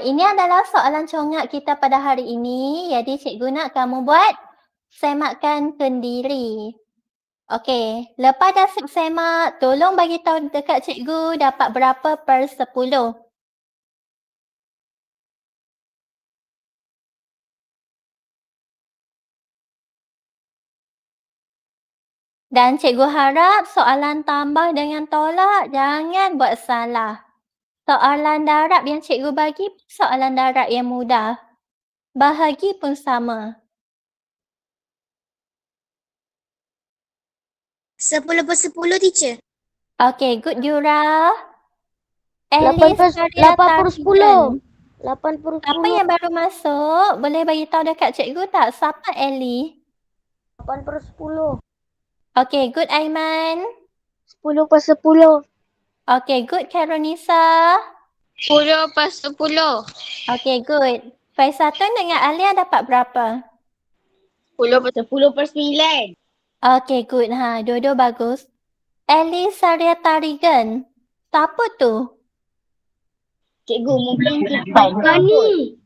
Ini adalah soalan congak kita pada hari ini. Jadi cikgu nak kamu buat semakan kendiri. Okey, lepas dah semak, tolong bagi tahu dekat cikgu dapat berapa per 10. Dan cikgu harap soalan tambah dengan tolak jangan buat salah. Soalan darab yang cikgu bagi soalan darab yang mudah. Bahagi pun sama. 10/10 teacher. Okey, good Yura. 8 per 10. 8 per 10. Siapa yang baru masuk? Boleh bagi tahu dekat cikgu tak? Siapa Ellie? 8 per 10. Okey, good Aiman. 10 per 10. Okey, good Karonisa. 10/10. Okey, good. Faizatun dengan Alia dapat berapa? 10/9. Okey, good. Dua-dua bagus. Ellie Saria Tarigan. Siapa tu? Cikgu mungkin kita ni.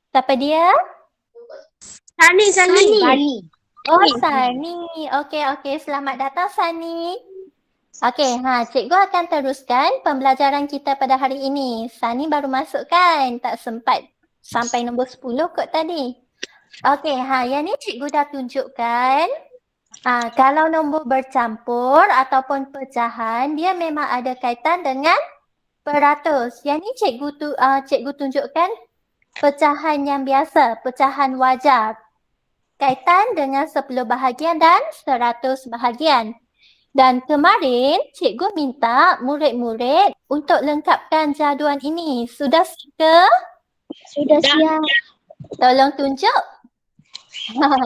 Siapa dia? Sani. Oh, Sani. Okey. Selamat datang, Sani. Okey, cikgu akan teruskan pembelajaran kita pada hari ini. Sani baru masuk kan? Tak sempat sampai nombor 10 kot tadi. Okey, yang ni cikgu dah tunjukkan. Kalau nombor bercampur ataupun pecahan, dia memang ada kaitan dengan peratus. Yang ni cikgu tunjukkan pecahan yang biasa, pecahan wajar. Kaitan dengan 10 bahagian dan 100 bahagian. Dan kemarin cikgu minta murid-murid untuk lengkapkan jadual ini. Sudah siap ke? Sudah siap. Tolong tunjuk.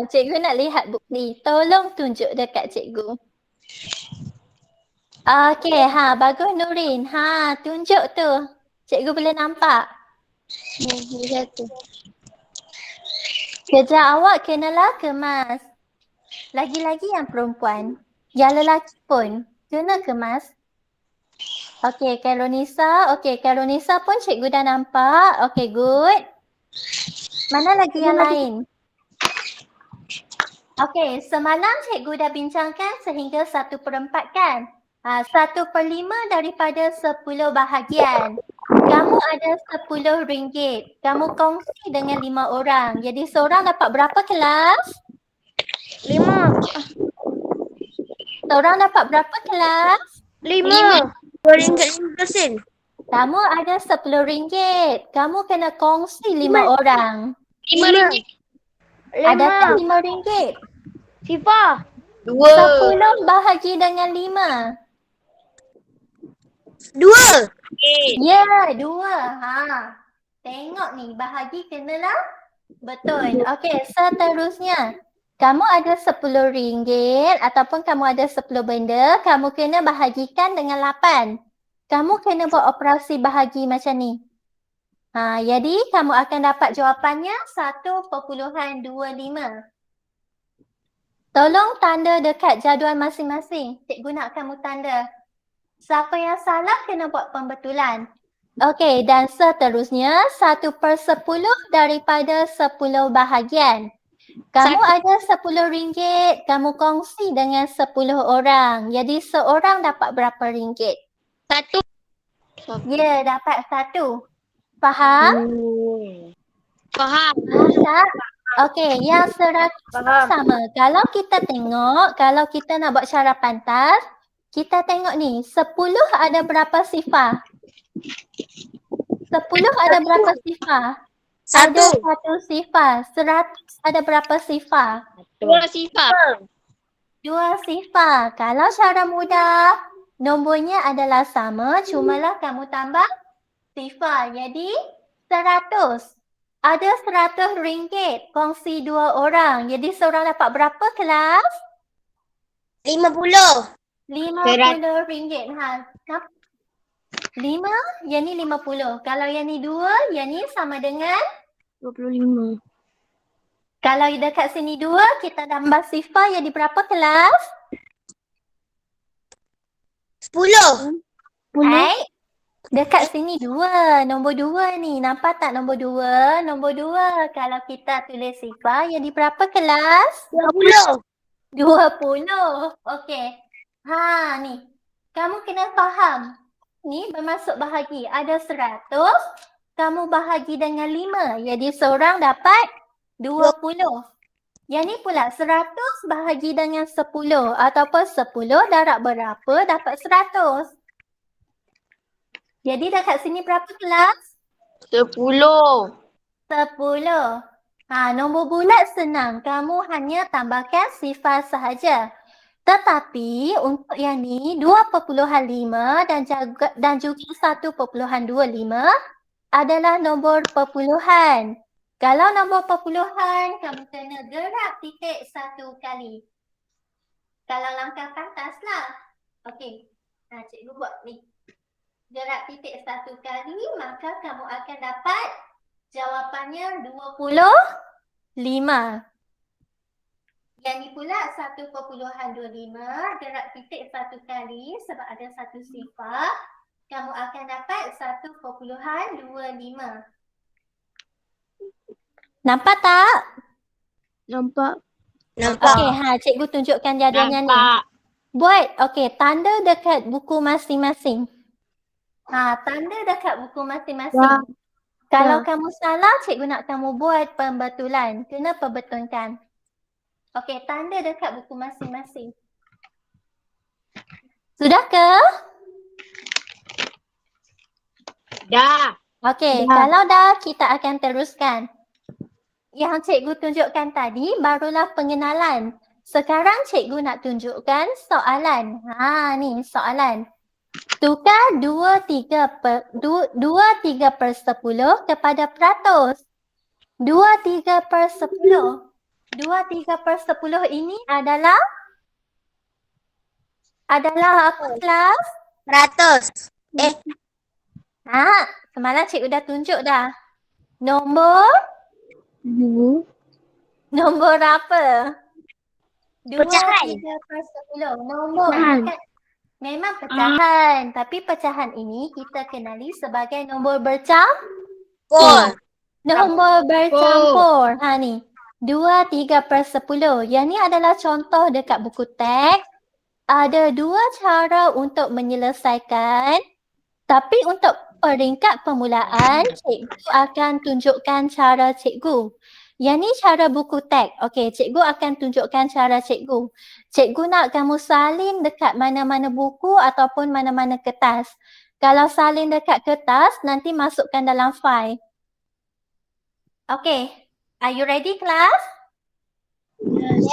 Cikgu nak lihat bukti. Tolong tunjuk dekat cikgu. Okey, bagus Nurin. Tunjuk tu. Cikgu boleh nampak. Lihat tu. Kerja awak kenalah kemas. Lagi-lagi yang perempuan. Yang lelaki pun kena kemas. Okey, Karonisa pun cikgu dah nampak. Okey, good. Mana lagi yang lain? Okey, semalam cikgu dah bincangkan sehingga 1/4 kan? 1/5 daripada 10 bahagian. Kamu ada RM10. Kamu kongsi dengan 5 orang. Jadi seorang dapat berapa kelas? 5. Seorang dapat berapa kelas? 5. RM2.50. Kamu ada RM10. Kamu kena kongsi 5 orang. RM5. Ada tak 5. RM5? Sipa. 2. 10 bahagi dengan 5. 2. Ya, 2. Tengok ni, bahagi kenalah betul. Okey, seterusnya. Kamu ada RM10 ataupun kamu ada 10 benda, kamu kena bahagikan dengan 8. Kamu kena buat operasi bahagi macam ni. Jadi kamu akan dapat jawapannya 1.25. Tolong tanda dekat jadual masing-masing. Cikgu nak kamu tanda. Siapa yang salah kena buat pembetulan. Okey, dan seterusnya 1/10 daripada 10 bahagian. Kamu ada RM10, kamu kongsi dengan 10 orang. Jadi seorang dapat berapa ringgit? 1. Ya, dapat 1. Faham? Faham. Tak? Okey, yang 100 sama. Kalau kita tengok, kalau kita nak buat cara pantas, kita tengok ni, 10 ada berapa sifar? 10 ada berapa sifar? Ada 1 sifar. 100 ada berapa sifar? 2 sifar. 2 sifar. Kalau cara mudah, nombornya adalah sama, cumalah kamu tambah sifar. Jadi 100. Ada RM100, kongsi 2 orang. Jadi seorang dapat berapa kelas? 50. RM50. 5, yang ni 50. Kalau yang ni 2, yang ni sama dengan? 25. Kalau dekat sini 2, kita tambah sifar jadi berapa kelas? 10. Hai? Dekat sini 2. Nombor 2 ni. Nampak tak nombor 2? Nombor 2. Kalau kita tulis sifar, jadi berapa kelas? 20. 20. Okey. Ni. Kamu kena faham. Ni bermaksud bahagi. Ada 100. Kamu bahagi dengan 5. Jadi seorang dapat 20. Yang ni pula 100 bahagi dengan 10. Ataupun 10 darab berapa dapat 100. Jadi dekat sini berapa kelas? 10. 10. Nombor bulat senang. Kamu hanya tambahkan sifar sahaja. Tetapi untuk yang ni 2.5 dan juga 1.25 adalah nombor perpuluhan. Kalau nombor perpuluhan, kamu kena gerak titik 1 kali. Kalau langkah pantas lah. Okey. Cikgu buat ni. Gerak titik 1 kali, maka kamu akan dapat jawapannya 25. Yang ni pula 1.25, gerak titik 1 kali sebab ada satu sifar, kamu akan dapat 1.25. Nampak tak? Nampak. Okey, cikgu tunjukkan jadualnya ni. Buat, tanda dekat buku masing-masing. Tanda dekat buku masing-masing. Kalau kamu salah, cikgu nak kamu buat pembetulan. Kena perbetulkan. Okey, tanda dekat buku masing-masing. Sudah ke? Dah. Okey, kalau dah, kita akan teruskan. Yang cikgu tunjukkan tadi barulah pengenalan. Sekarang cikgu nak tunjukkan soalan. Ni soalan. Tukar 23 per 10 kepada peratus. 23 per 10. 23 per 10 ini adalah apa kelas? 100. Semalam cikgu dah tunjuk dah. Nombor apa? 23 per 10. Nombor. Memang pecahan. Tapi pecahan ini kita kenali sebagai nombor bercampur. Nombor bercampur. Ni. 23 per 10. Yang ni adalah contoh dekat buku teks. Ada 2 cara untuk menyelesaikan. Tapi untuk peringkat permulaan, cikgu akan tunjukkan cara cikgu. Yang ni cara buku teks. Okey, cikgu akan tunjukkan cara cikgu. Cikgu nak kamu salin dekat mana-mana buku ataupun mana-mana kertas. Kalau salin dekat kertas, nanti masukkan dalam file. Okey, are you ready kelas? Yes.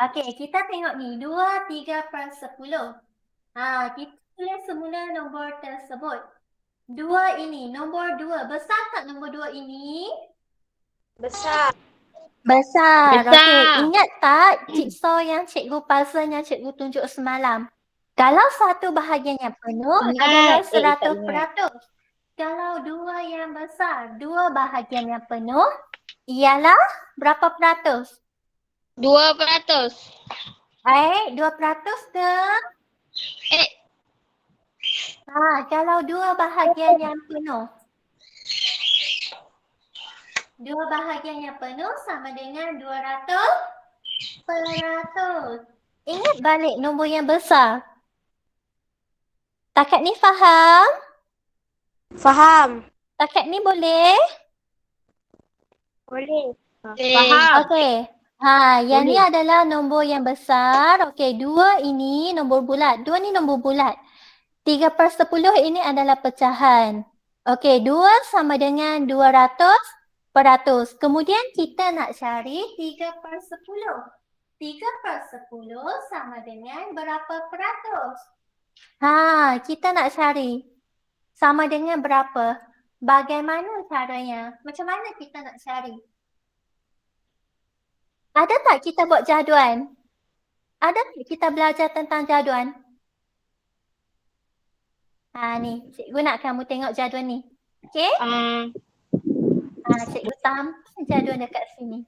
Okey, kita tengok ni. 23 per 10. Kita tulis semula nombor tersebut. 2 ini, nombor 2. Besar tak nombor 2 ini? Besar. Okey, ingat tak jigsaw yang cikgu puzzle yang cikgu tunjuk semalam? Kalau satu bahagian yang penuh adalah 100%. Kalau 2 yang besar, 2 bahagian yang penuh ialah berapa peratus? 2%. 2% ke? Kalau 2 bahagian yang penuh. 2 bahagian yang penuh sama dengan 200%. Ingat balik nombor yang besar. Takat ni faham? Faham. Takat ni boleh? Boleh. Faham. Okey. Yang ni adalah nombor yang besar. Okey, 2 ini nombor bulat. 2 ni nombor bulat. 3 per 10 ini adalah pecahan. Okey, 2 sama dengan 200%. Kemudian kita nak cari 3 per 10. 3 per 10 sama dengan berapa peratus? Kita nak cari. Sama dengan berapa? Bagaimana caranya? Macam mana kita nak cari? Ada tak kita buat jadual? Ada tak kita belajar tentang jadual? Ni, cikgu nak kamu tengok jadual ni. Okey? Cikgu tampal jadual dekat sini.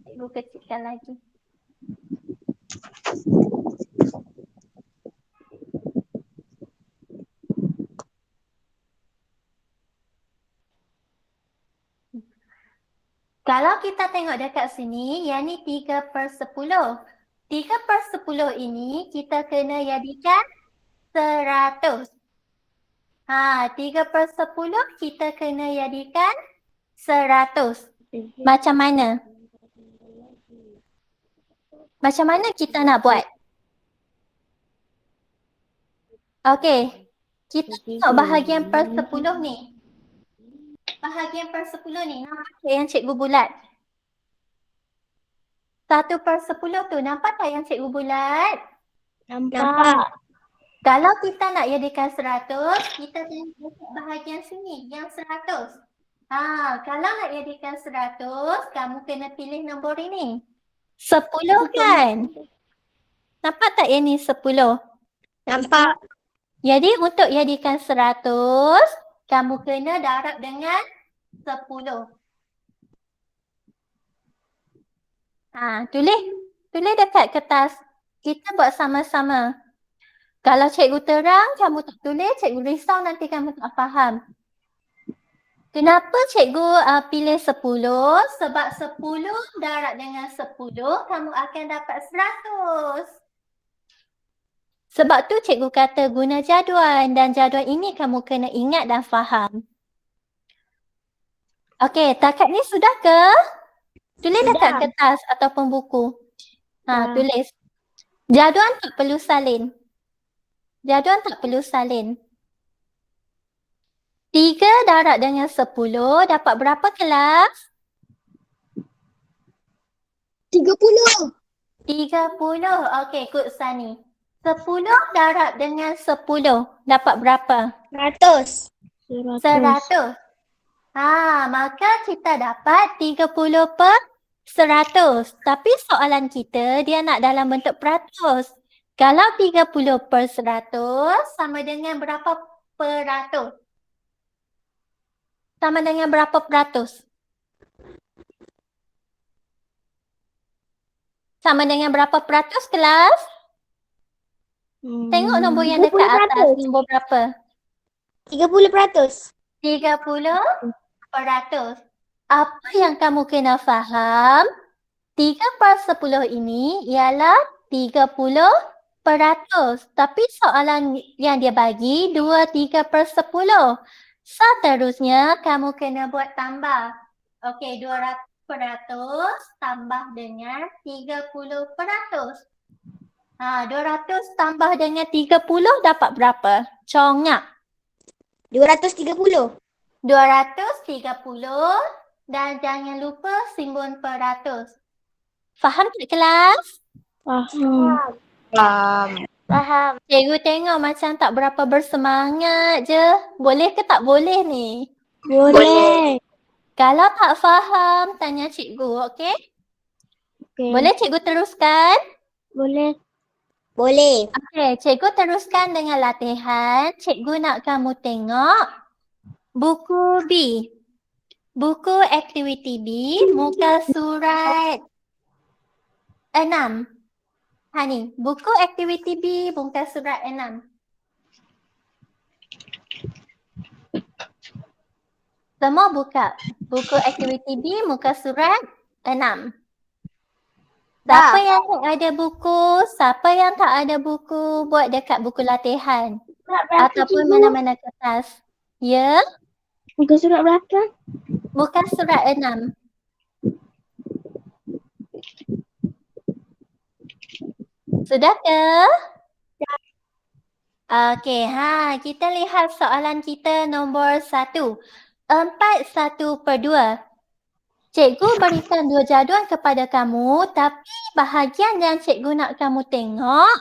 Cikgu cikgu kecilkan lagi. Kalau kita tengok dekat sini, yang ni 3/10. 3/10 ini kita kena jadikan 100. 3/10 kita kena jadikan 100. Macam mana? Macam mana kita nak buat? Okey. Kita tengok bahagian per 10 ni. Bahagian per 10 ni, nampak tak yang cikgu bulat? 1/10 tu, nampak tak yang cikgu bulat? Nampak. Kalau kita nak jadikan 100, kita tengok bahagian sini, yang 100. Kalau nak jadikan 100, kamu kena pilih nombor ini. 10 kan? Nampak tak yang ni 10? Nampak. Jadi untuk jadikan 100, kamu kena darab dengan 10. Tulis dekat kertas. Kita buat sama-sama. Kalau cikgu terang, kamu tak tulis, cikgu risau nanti kamu tak faham. Kenapa cikgu pilih 10? Sebab 10 darab dengan 10, kamu akan dapat 100. Sebab tu cikgu kata guna jadual, dan jadual ini kamu kena ingat dan faham. Okey, takat ni sudah ke? Tulis dekat kertas ataupun buku. Tulis. Jadual tak perlu salin. Jadual tak perlu salin. 3 darab dengan 10 dapat berapa kelas? 30. 30. Okey, ikut Sani. 10 darab dengan 10 dapat berapa? 100. 100. Maka kita dapat 30/100. Tapi soalan kita dia nak dalam bentuk peratus. Kalau 30/100 sama dengan berapa peratus? Sama dengan berapa peratus? Sama dengan berapa peratus kelas? Tengok nombor yang dekat atas. Nombor berapa? 30%. 30%. Apa yang kamu kena faham? 3/10 ini ialah 30%. Tapi soalan yang dia bagi 2/3/10. Seterusnya kamu kena buat tambah. Okey, 200% tambah dengan 30%. 200 tambah dengan 30 dapat berapa? Congak. 230. 230 dan jangan lupa simbol peratus. Faham tak kelas? Faham. Cikgu tengok macam tak berapa bersemangat je. Boleh ke tak boleh ni? Boleh. Kalau tak faham, tanya cikgu, okey? Boleh cikgu teruskan? Boleh. Okey, cikgu teruskan dengan latihan. Cikgu nak kamu tengok buku B. Buku aktiviti B, muka surat 6. Ni, buku aktiviti B, muka surat 6. Semua buka. Buku aktiviti B, muka surat 6. Siapa yang tak ada buku, siapa yang tak ada buku, buat dekat buku latihan. Ataupun mana-mana kertas. Ya? Muka surat berapa? Muka surat 6. Sudah ke? Okey, kita lihat soalan kita nombor 1. 4/1/2. Cikgu berikan 2 jadual kepada kamu, tapi bahagian yang cikgu nak kamu tengok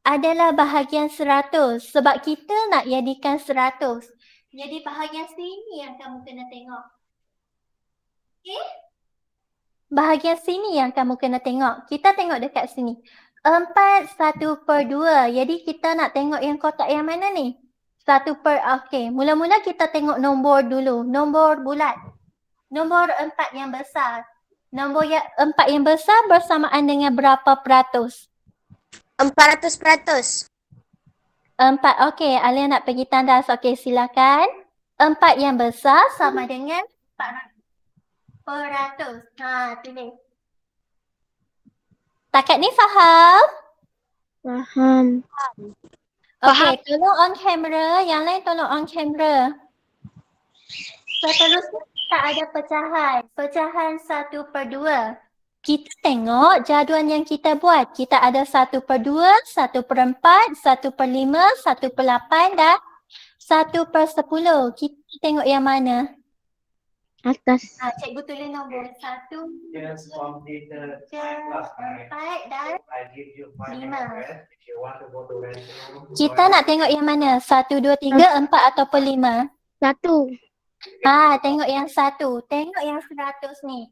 adalah bahagian 100. Sebab kita nak jadikan 100. Jadi bahagian sini yang kamu kena tengok. Okey? Bahagian sini yang kamu kena tengok. Kita tengok dekat sini. 4/1/2. Jadi kita nak tengok yang kotak yang mana ni? Okey, mula-mula kita tengok nombor dulu. Nombor bulat. Nombor 4 yang besar. Nombor yang 4 yang besar bersamaan dengan berapa peratus? 400%. 4, okey. Alia nak pergi tandas. Okey, silakan. 4 yang besar sama dengan 400. Tulis. Takat ni faham? Faham. Okey, tolong on camera. Yang lain tolong on camera. Seterusnya kita ada pecahan. Pecahan 1/2. Kita tengok jadual yang kita buat. Kita ada 1/2, 1/4, 1/5, 1/8 dan 1/10. Kita tengok yang mana? Atas. Cikgu tulis nombor 1, 2, 3, 4 dan 5. Kita nak tengok yang mana? 1, 2, 3, 4 ataupun 5? 1. Tengok yang 1. Tengok yang 100 ni.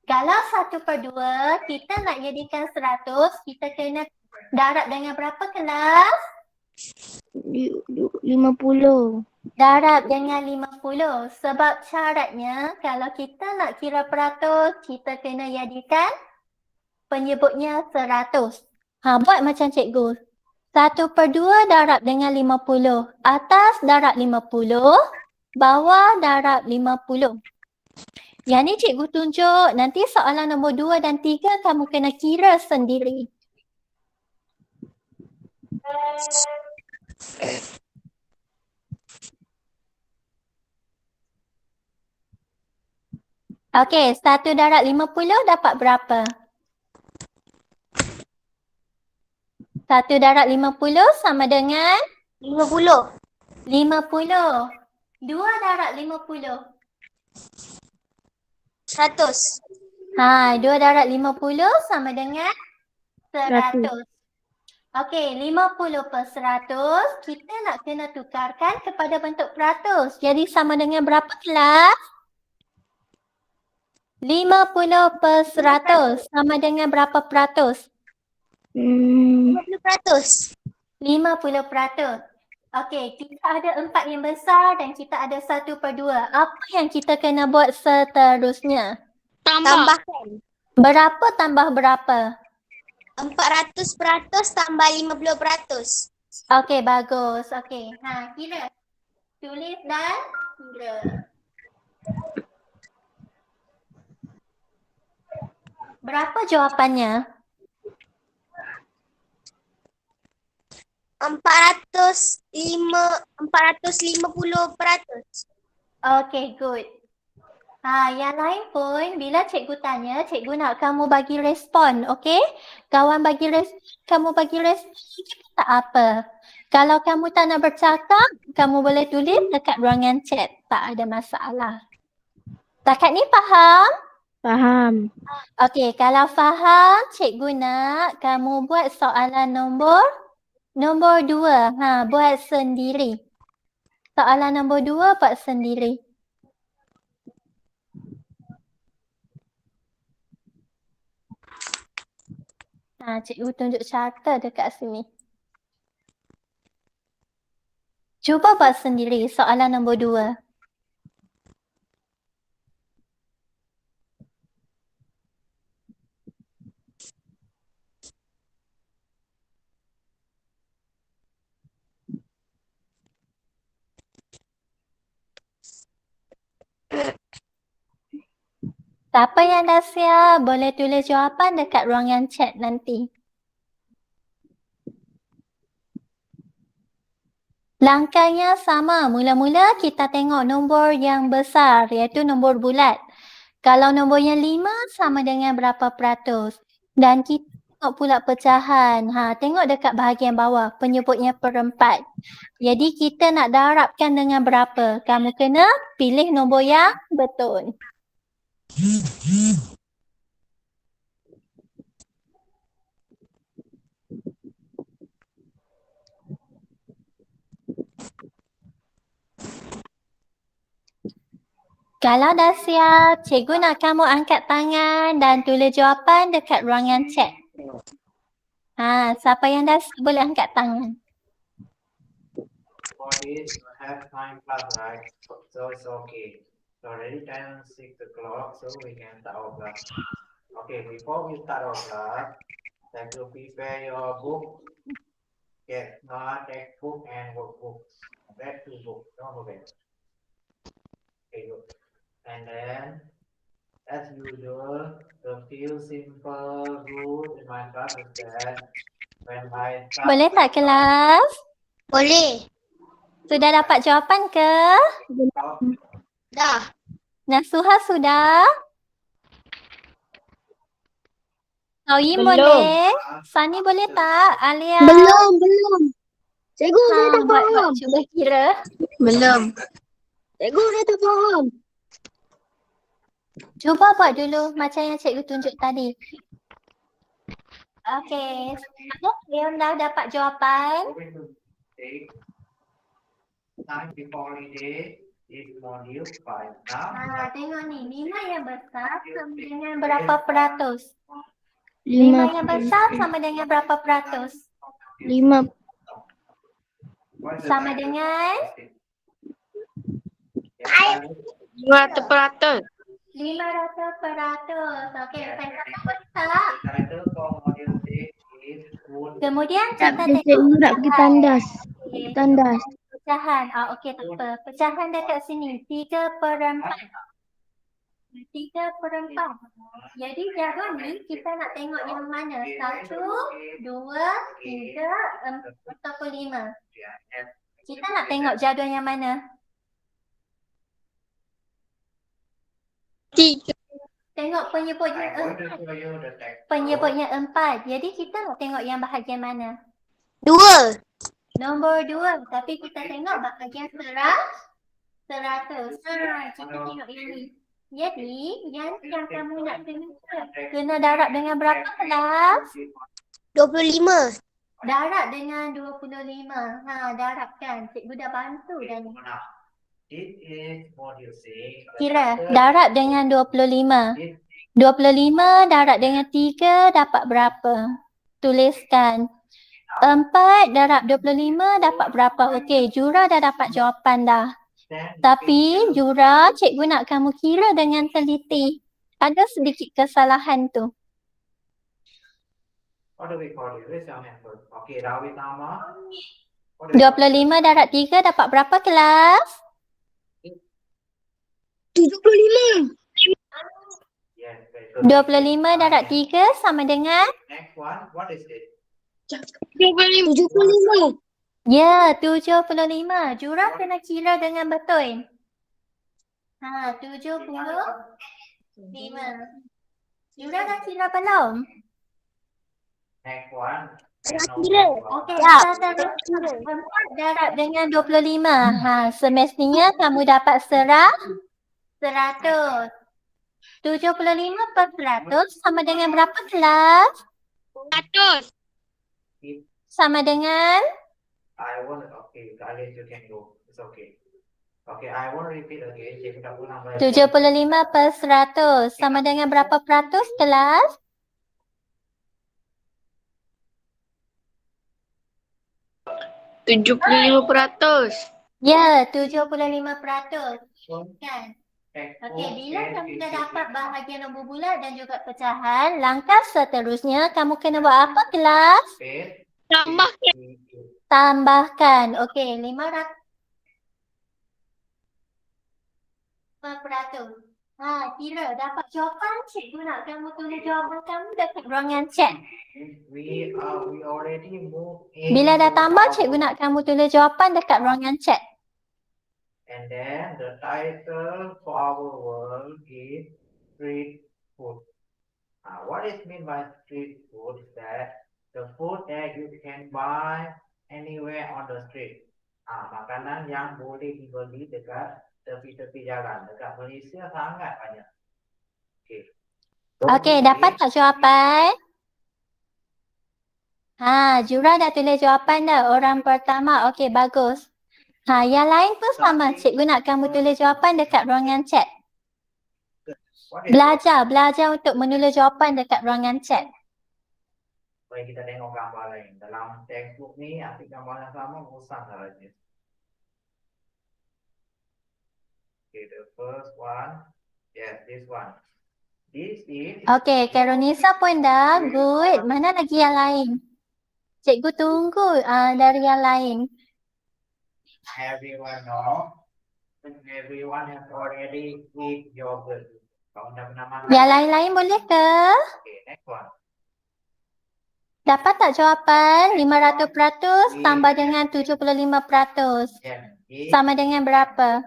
Kalau 1/2, kita nak jadikan 100, kita kena darab dengan berapa kelas? 50. Darab dengan 50. Sebab syaratnya kalau kita nak kira peratus, kita kena jadikan penyebutnya 100. Buat macam cikgu. 1/2 darab dengan 50. Atas darab 50, bawah darab 50. Yang ni cikgu tunjuk, nanti soalan nombor 2 dan 3 kamu kena kira sendiri. Okey, 1 darab 50 dapat berapa? 1 darab 50 sama dengan 50. 50. 2 darab 50. 100. 2 darab 50 sama dengan 100. Okey, 50/100 kita nak kena tukarkan kepada bentuk peratus. Jadi sama dengan berapa kelas? 50/100 sama dengan berapa peratus? 50%. 50%. Okey, kita ada 4 yang besar dan kita ada 1/2. Apa yang kita kena buat seterusnya? Tambahkan. Berapa tambah berapa? 400% tambah 50%. Okey, bagus. Okey, kira. Tulis dan kira. Berapa jawapannya? 450%. Okey, good. Yang lain pun bila cikgu tanya, cikgu nak kamu bagi respon, okey? Kawan kamu bagi respon tak apa. Kalau kamu tak nak bercakap, kamu boleh tulis dekat ruangan chat. Tak ada masalah. Takat ni faham? Faham. Okey, kalau faham, cikgu nak kamu buat soalan nombor 2. Buat sendiri. Soalan nombor 2 buat sendiri. Cikgu tunjuk carta dekat sini. Cuba buat sendiri soalan nombor 2. Siapa yang dah siap, boleh tulis jawapan dekat ruangan chat nanti. Langkahnya sama. Mula-mula kita tengok nombor yang besar, iaitu nombor bulat. Kalau nombor yang 5 sama dengan berapa peratus. Dan kita tengok pula pecahan. Tengok dekat bahagian bawah, penyebutnya perempat. Jadi kita nak darabkan dengan berapa? Kamu kena pilih nombor yang betul. Kalau dah siap, cikgu nak kamu angkat tangan dan tulis jawapan dekat ruangan chat. Siapa yang dah siap boleh angkat tangan. For this, you have time class, right? So it's okay. already 10:06, so we can start our class. Okay, before we start our class, try to prepare your book, get textbook and workbooks. That two books, don't forget. Okay, good. And then, as usual, the few simple rules in my class is that when I start Boleh tak kelas? Boleh. Sudah dapat jawapan ke? out, Dah. Nasuha sudah? Tauyin Belum. boleh? Sani boleh tak? Alia? Belum. Cikgu, saya Ha, tak buat faham. cuba kira. Belum. Cikgu, saya tak faham. Cuba buat dulu macam yang cikgu tunjuk tadi. Okey. Yang dah dapat jawapan. going to take time before holiday is module 5. Now, Tengok ni. 5 yang besar sama dengan berapa peratus? 5 5. yang besar sama dengan berapa peratus? 5. what's the Sama title? dengan 500%. 500%. Okey, saya boleh tak? The title for module 6 is food. Kemudian Tak kita boleh, tengok cikgu nak pergi tandas. Okey. Tandas. Pecahan. Okey, tak apa. Pecahan dekat sini. 3/4. 3/4. Jadi jadual ni kita nak tengok yang mana? 1, 2, 3, 4 ataupun 5. Kita nak tengok jadual yang mana? 3. Tengok penyebutnya I'm going to 4. show you the text. Penyebutnya 4. Jadi kita nak tengok yang bahagian mana? 2. Nombor 2. Tapi kita tengok bahagian 100. Kita tengok yang ni. Jadi, yang kamu nak tengok kena darab dengan berapa kelas? 25. Darab dengan 25. Darabkan. Cikgu dah bantu dah ni. Now, this is module 6. Kira, darab dengan 25. 25 darab dengan 3 dapat berapa? Tuliskan. 4 darab 25 dapat berapa? Okey, Jura dah dapat jawapan dah. Tapi Jura, cikgu nak kamu kira dengan teliti. Ada sedikit kesalahan tu. What do we call it? Raise your hand first. Okay, Ravi Tama. 25 darab 3 dapat berapa kelas? 75. Yes, very good. 25 darab 3 sama dengan? Next one, what is it? 75. Ya, 75. Jura kena kira dengan betul. 75. Jura dah kira belum? Next one. Kira. Okey, Ya. kita terus 4 darab dengan 25. Semestinya kamu dapat 100. 75/100 sama dengan berapa kelas? 100. Sama dengan? I want, okay, Khalid, you can go. It's okay. Okay, I want to repeat again. Cikgu tak ulang balik. 75/100 sama dengan berapa peratus kelas? Ya, 75%. Kan? Okey, bila kamu dah dapat bahagian nombor bulat dan juga pecahan, langkah seterusnya kamu kena buat apa kelas? Tambahkan. Okey, 500%. Kira dapat jawapan, cikgu nak kamu tulis jawapan kamu dekat ruangan chat. We already moved in. Bila dah tambah, cikgu nak kamu tulis jawapan dekat ruangan chat. And then the title for our work is street food. What is mean by street food is that the food that you can buy anywhere on the street. Makanan yang boleh dibeli dekat tepi-tepi jalan. Dekat Malaysia sangat banyak. Okay. Okey, dapat tak jawapan? Jura dah tulis jawapan dah. Orang pertama. Okey, bagus. Yang lain pun sama. Cikgu nak kamu tulis jawapan dekat ruangan chat. What is Belajar untuk menulis jawapan dekat ruangan chat. Mari kita tengok gambar lain. Dalam textbook ni, ambil gambar yang sama, bosan sahaja. Okay, the first one. Yes, this one. This is Okey, Karonisa pun dah. Good. Mana lagi yang lain? Cikgu tunggu dari yang lain. everyone know. Everyone has already eat yogurt. Kau dah pernah makan? Yang lain-lain boleh ke? Okay, next one. Dapat tak jawapan? 500% tambah dengan 75%. Jam. Eat Sama dengan berapa?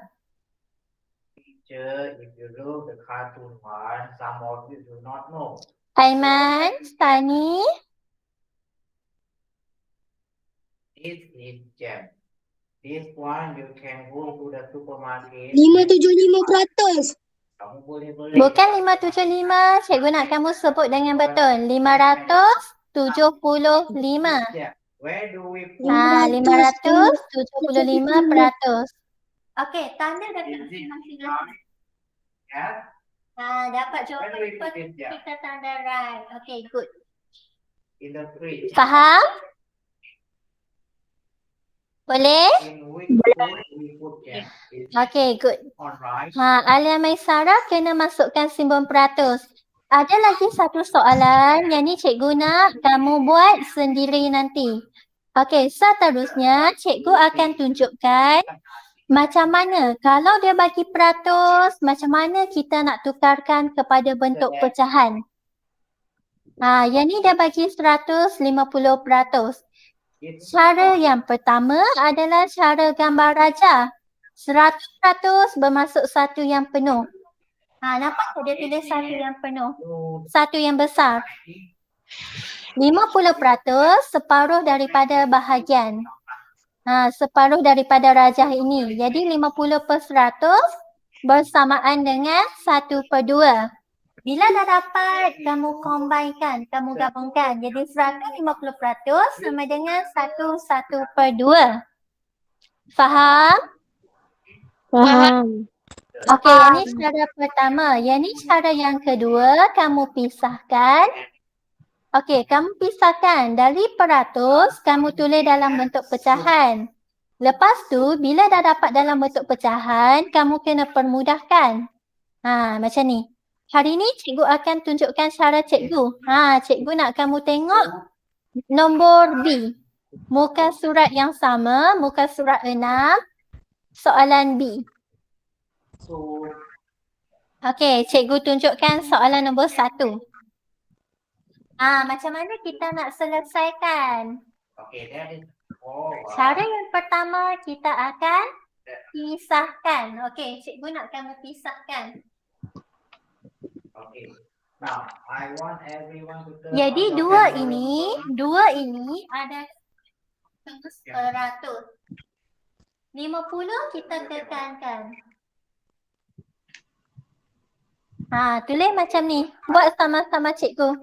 teacher, if you look the cartoon one, some of you do not know. Aiman, Stani. This is jam. This one you can go to the supermarket. 575%. Kamu boleh beli. Bukan 575. Cikgu nak kamu sebut dengan betul. 575. Yeah. Where do we put 575%. Okey, tanda dekat Is it masing-masing. right? Yes. Dapat When jawapan we put it there kita tanda right. Okey, good. in the fridge. Faham? Boleh? In which food we put jam? Is it Okey, good. on rice? Alia Maisara kena masukkan simbol peratus. Ada lagi satu soalan yang ni cikgu nak kamu buat sendiri nanti. Okey, seterusnya cikgu akan tunjukkan macam mana kalau dia bagi peratus, macam mana kita nak tukarkan kepada bentuk pecahan. Yang ni dia bagi 150%. It's Cara yang pertama adalah cara gambar rajah. 100% bermaksud satu yang penuh. Nampak tak dia tulis satu yang penuh? to Satu yang besar. 50% separuh daripada bahagian. Separuh daripada rajah ini. Jadi 50% bersamaan dengan 1/2. Bila dah dapat, kamu combinekan, kamu gabungkan. Jadi 150% sama dengan 1/2. Faham? Faham. Okey, yang ni cara pertama. Yang ni cara yang kedua, kamu pisahkan. Okey, kamu pisahkan. Dari peratus, kamu tulis dalam bentuk pecahan. Lepas tu, bila dah dapat dalam bentuk pecahan, kamu kena permudahkan. Macam ni. Hari ni cikgu akan tunjukkan cara cikgu. Cikgu nak kamu tengok nombor B. Muka surat yang sama, muka surat 6, soalan B. so Okey, cikgu tunjukkan soalan nombor 1. Macam mana kita nak selesaikan? okay, that is all. Cara yang pertama kita akan pisahkan. Okey, cikgu nak kamu pisahkan. Okay. Now, I want everyone to turn Jadi on dua your ini ada 100. 50 kita tekankan. Tulis macam ni. Buat sama-sama cikgu.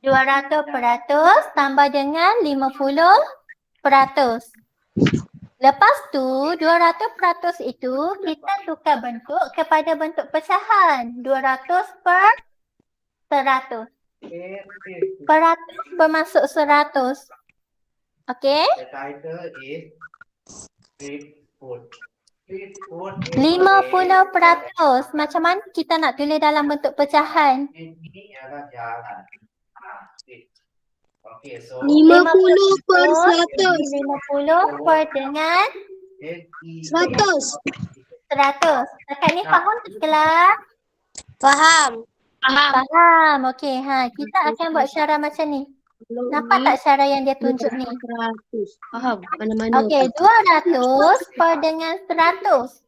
200% tambah dengan 50%. Lepas tu 200% itu kita tukar bentuk kepada bentuk pecahan. 200/100. Peratus bermaksud 100. Okey? The title is street food. Street food is 50%. Macam mana kita nak tulis dalam bentuk pecahan? ini adalah jalan. Street. Okay, so 50%. 50 per dengan 100. 100. Dekat ni faham tak kelas? Faham. Faham. Okey, kita akan buat cara macam ni. Nampak tak cara yang dia tunjuk ni? 100. Faham. Mana-mana. Okey, 200 per dengan 100.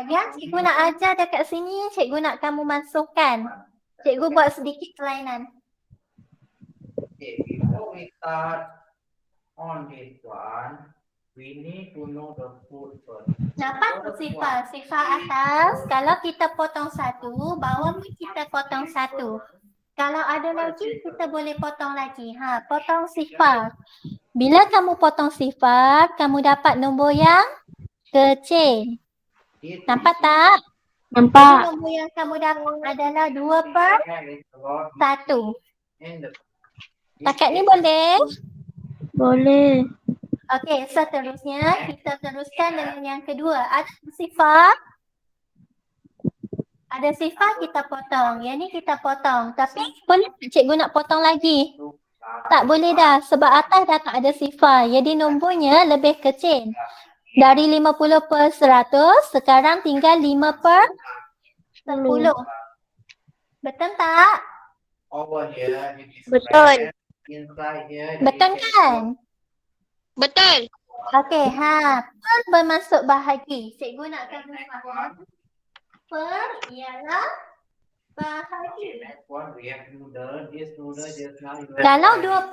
Yang cikgu nak ajar dekat sini, cikgu nak kamu masukkan. Cikgu buat sedikit kelainan. okay, before we start on this one, we need to know the food first. Nampak tu sifar? Sifar atas, kalau kita potong satu, bawah pun kita potong satu. Kalau ada lagi, kita boleh potong lagi. Potong sifar. Bila kamu potong sifar, kamu dapat nombor yang kecil. This Nampak tak? Nampak. Jadi nombor yang kamu dapat adalah 2/1. in the Takat ni boleh? Boleh. Okey, seterusnya kita teruskan dengan yang kedua. Ada sifat? Ada sifat kita potong. Yang ni kita potong. Tapi boleh tak cikgu nak potong lagi? Tak boleh dah sebab atas dah tak ada sifar. Jadi nombornya lebih kecil. Dari 50/100 sekarang tinggal 5/10. Betul tak? Over here it is Betul. square. Inside here Betul it is kan? Betul. Okey, per bermaksud bahagi. Cikgu nak kamu faham. Per ialah bahagi. Next one we have noodle. This noodle just now you have Kalau tried.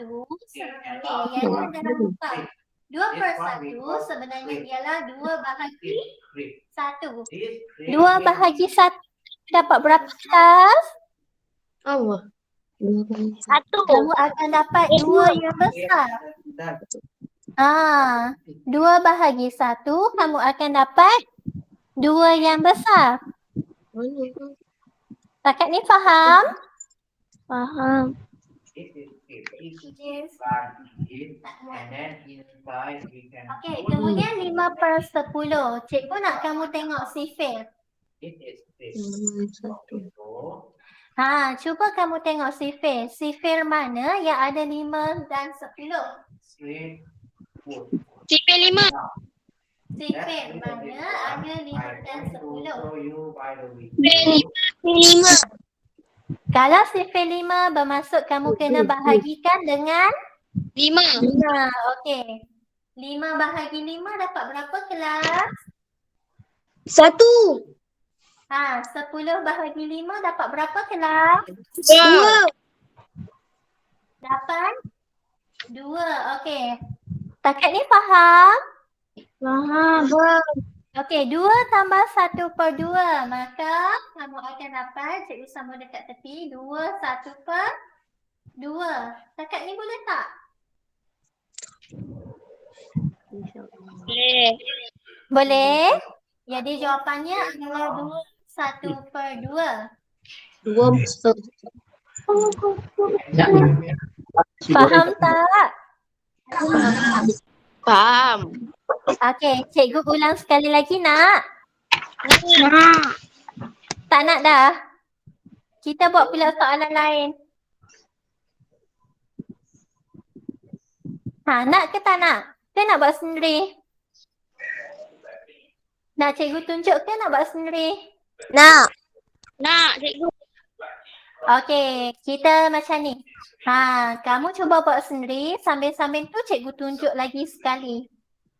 2/1, okey, yang ni adalah empat. 2/1 sebenarnya ialah 2 bahagi Three. 1. This 2 bahagi 1 dapat berapa kelas? Allah. 1. Kamu akan dapat 2 yang besar. Ah, 2 bahagi 1 kamu akan dapat 2 yang besar. Takat ni faham? Faham. This is 50. Yes. But it and then inside we can Okey, put kemudian 5/10. Cikgu nak kamu tengok sifir. it is this. Satu. So Cuba kamu tengok sifir. Sifir mana yang ada 5 dan 10? straight foot. Sifir 5. Now Sifir mana ada 5 dan I'm going to 10? show you by the way. Sifir 5. Kalau sifir 5 bermaksud kamu kena bahagikan dengan 5. 5. Okey. 5 bahagi 5 dapat berapa kelas? 1. 10 bahagi 5 dapat berapa kelas? 2. Dapat 2. Okey. Takat ni faham? Faham. Okey, 2 tambah 1/2. Maka kamu akan dapat, cikgu sama dekat tepi, 2 1/2. Takat ni boleh tak? Boleh. Boleh. Jadi jawapannya adalah 2 1/2. 2 Faham tak? Faham. Okey, cikgu ulang sekali lagi nak? Nak. Tak nak dah? Kita buat pula soalan lain. Nak ke tak nak? Ke nak buat sendiri? Nak cikgu tunjuk ke nak buat sendiri? Nak, cikgu. Okey, kita macam ni. Kamu cuba buat sendiri, sambil-sambil tu cikgu tunjuk lagi sekali.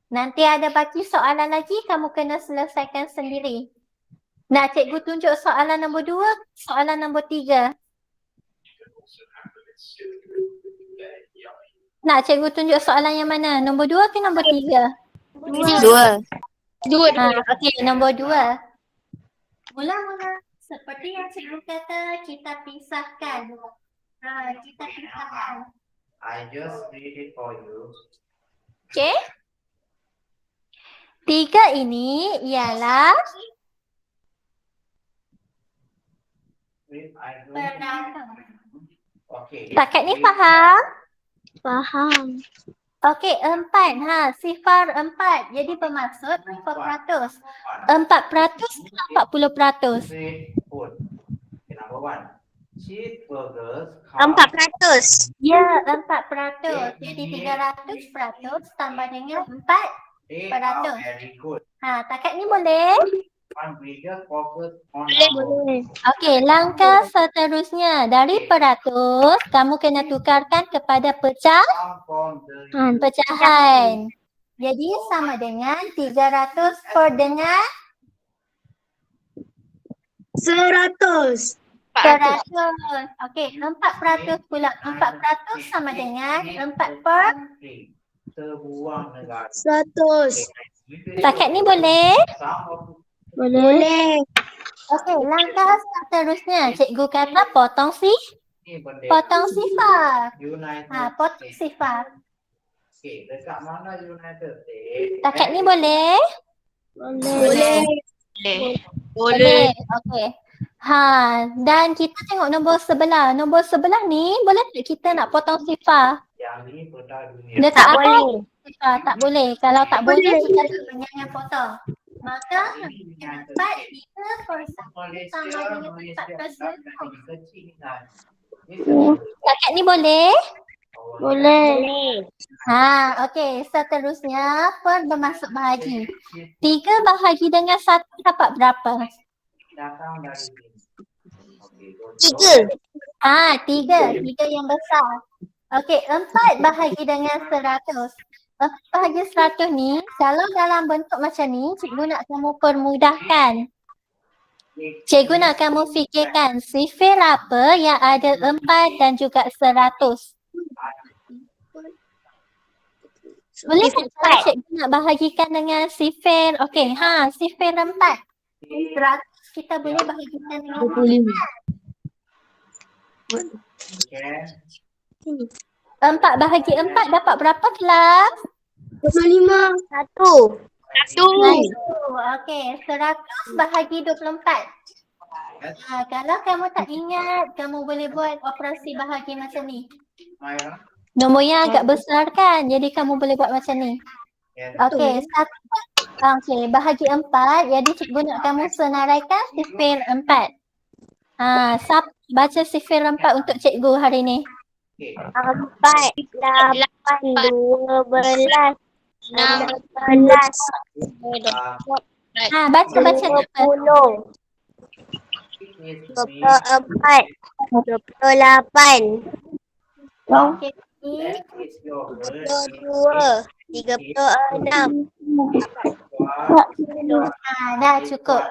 Nanti ada baki soalan lagi, kamu kena selesaikan sendiri. Nak cikgu tunjuk soalan nombor 2, soalan nombor 3. Nak cikgu tunjuk soalan yang mana? Nombor 2 ke nombor 3? 2. Okey, nombor 2. Mula-mula seperti yang cikgu kata, kita pisahkan. Kita pisahkan. I just read it for you. Okey. 3 ini ialah If I do perangkat. okay. Takat ni faham? Faham. Okey, 4. Sifar 4. Jadi bermaksud 4%. 4% ke 40%? Straight foot. Okay, number 1. Cheeseburgers cost 4%. Ya, 4%. Jadi 300% tambah dengan 4. they Peratus. are very good. Takat ni boleh? One we just focus on Boleh. Okey, langkah seterusnya. Dari peratus, kamu kena tukarkan kepada from the pecahan. Jadi sama dengan 300 per dengan 100. 100. Okey, 4% pula. 4% sama dengan 4 per. sebuah negara. 100. Takat ni boleh? Boleh. Okey, langkah seterusnya. Cikgu kata potong sifar. United Potong States. sifar. Okay, dekat mana United States? Takat ni boleh? Boleh. Boleh. Okey. Dan kita tengok nombor sebelah. Nombor sebelah ni boleh tak kita nak potong sifar? Yang ni total dunia. Dia tak apa? Tak boleh. Kalau tak boleh, kita ada banyak yang potong. Maka, Ini dengan 4, 3/1 sama dengan 4/2. kecil dengan. Ini Kakak ni boleh? Boleh. Okey. Seterusnya, per bermaksud bahagi. 3 bahagi dengan 1 dapat berapa? datang dari sini. Okey, Tiga. 3. 3 yang besar. Okey, 4 bahagi dengan 100. 4 bahagi 100 ni, kalau dalam bentuk macam ni, cikgu nak kamu permudahkan. Cikgu nak kamu fikirkan sifir apa yang ada 4 dan juga 100. Boleh tak cikgu nak bahagikan dengan sifir? Okey, sifir 4. 100 kita boleh bahagikan dengan 4 bahagi 4 dapat berapa kelas? 25. 1. Okey, 100 bahagi 24. Kalau kamu tak ingat, kamu boleh buat operasi bahagi macam ni. Nombor yang agak besar kan, jadi kamu boleh buat macam ni. Okey, bahagi 4, jadi cikgu nak kamu senaraikan sifir 4. Baca sifir 4 untuk cikgu hari ni. 4, 8, 12, 16, Baca 20, 24, 28, Okey. 22, 36. Dah cukup.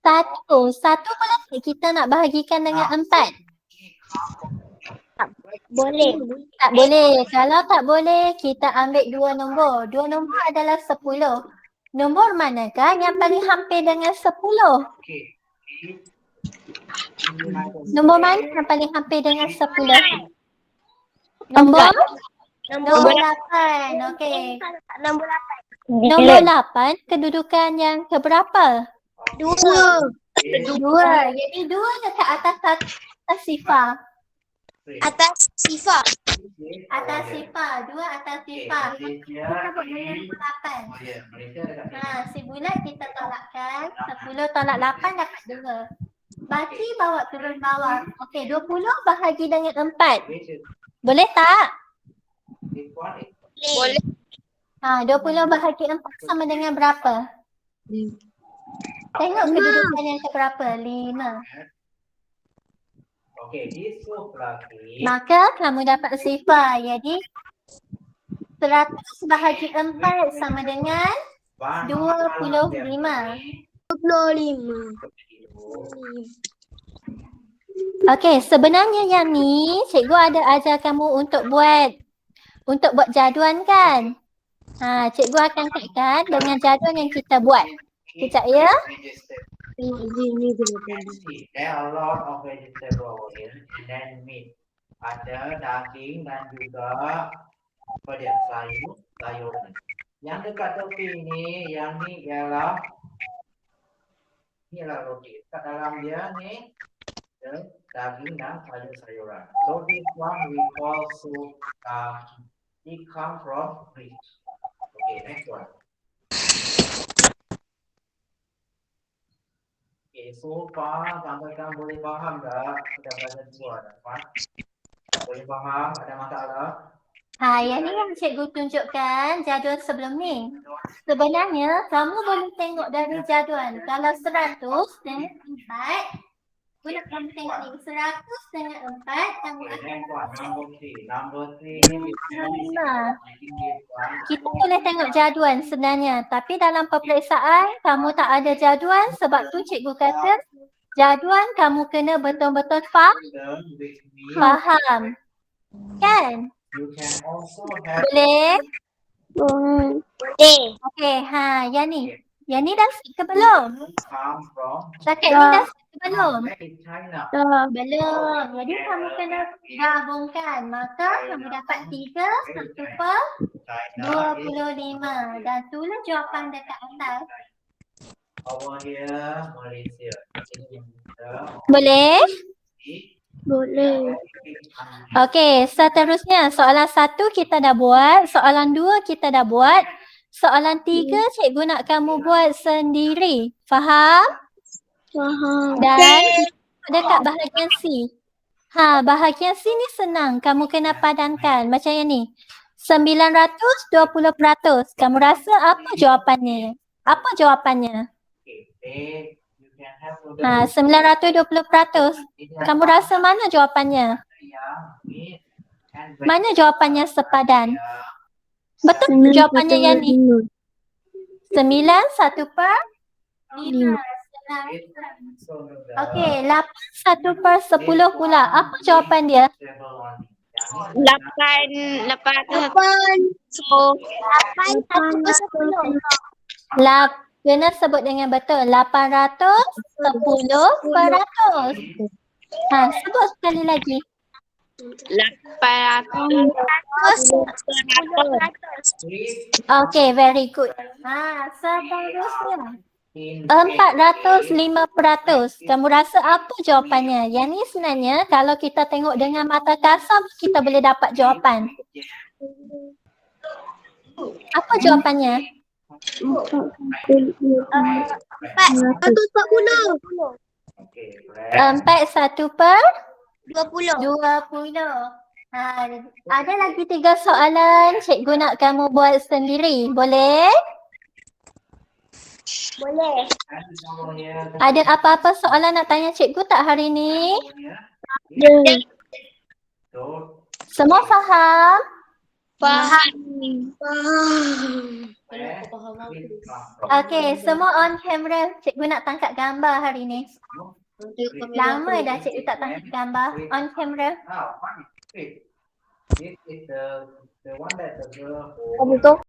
Satu boleh tak kita nak bahagikan dengan 4? Boleh. Tak boleh. Kalau tak boleh, kita ambil 2 nombor. 2 nombor adalah 10. Nombor manakah yang paling hampir dengan 10? Nombor mana yang paling hampir dengan 10? Nombor 8. Okey. Nombor Nombor 8, kedudukan yang keberapa? 2. 2. Jadi 2 dekat atas sifar. Atas sifar. Atas sifar. 2 atas sifar. Kita buat dengan nombor 8. Si bulat kita tolakkan. 10 tolak 8 dapat 2. Baki bawa turun bawah. Okey, 20 bahagi dengan 4. Boleh tak? Boleh. 20 bahagi 4 sama dengan berapa? Tengok kedudukan yang keberapa? 5. Okey, esok lagi. Maka kamu dapat sifar. Jadi 100 bahagi 4 sama dengan 25. 25. Okey, sebenarnya yang ni cikgu ada ajar kamu untuk buat jaduan kan? Cikgu akan kaitkan dengan jaduan yang kita buat. Sekejap ya. There are a lot of vegetable here and then meat. Ada daging dan juga sayuran. Yang dekat tepi ni, yang ni ialah roti. Kat dalam dia ni daging dan sayur-sayuran. So this one we call soup. It come from Greek. Okay, next one. Okay, so far sampai boleh faham tak? Kita baca dua dapat. Boleh faham? Ada masalah? Yang ni yang cikgu tunjukkan jadual sebelum ni. Sebenarnya kamu boleh tengok dari jadual. Kalau 100 dengan 4, boleh kamu tengok ni. 100 dengan 4, kamu akan Number 3. Kita boleh tengok jadual sebenarnya. Tapi dalam peperiksaan, kamu tak ada jadual. Sebab tu cikgu kata, jadual kamu kena betul-betul faham. Kan? You can also have Boleh? Boleh. Okey, yang ni. Yang ni dah set ke belum? come from Raket ni dah set ke belum? China. Belum. Jadi kamu kena gabungkan. Maka kamu dapat 3 per 25. Dan tulis jawapan dekat atas. Over here, Malaysia. Boleh? Boleh. Okey, seterusnya soalan 1 kita dah buat, soalan 2 kita dah buat, soalan 3 cikgu nak kamu buat sendiri. Faham? Faham. Dan dekat bahagian C. Bahagian C ni senang, kamu kena padankan macam yang ni. 920%. Kamu rasa apa jawapannya? Apa jawapannya? Okay, you can have noodles. 920%. Kamu rasa mana jawapannya? Mana jawapannya sepadan? Betul jawapannya yang ni. 9 1 per 5. Okey, 8 1 per 10 pula. Apa jawapan dia? 8 Kena sebut dengan betul. 810%. Sebut sekali lagi. 800. Okey, very good. Seterusnya. 405%. Kamu rasa apa jawapannya? Yang ni sebenarnya kalau kita tengok dengan mata kasar kita boleh dapat jawapan. Apa jawapannya? 440. 41 per 20. 20. Ada lagi 3 soalan cikgu nak kamu buat sendiri. Boleh? Boleh. Ada apa-apa soalan nak tanya cikgu tak hari ni? Semua faham? Faham. Okey, semua on camera. Cikgu nak tangkap gambar hari ni. Lama dah cikgu tak tangkap gambar. On camera. Now, one is this is the one that the girl holds.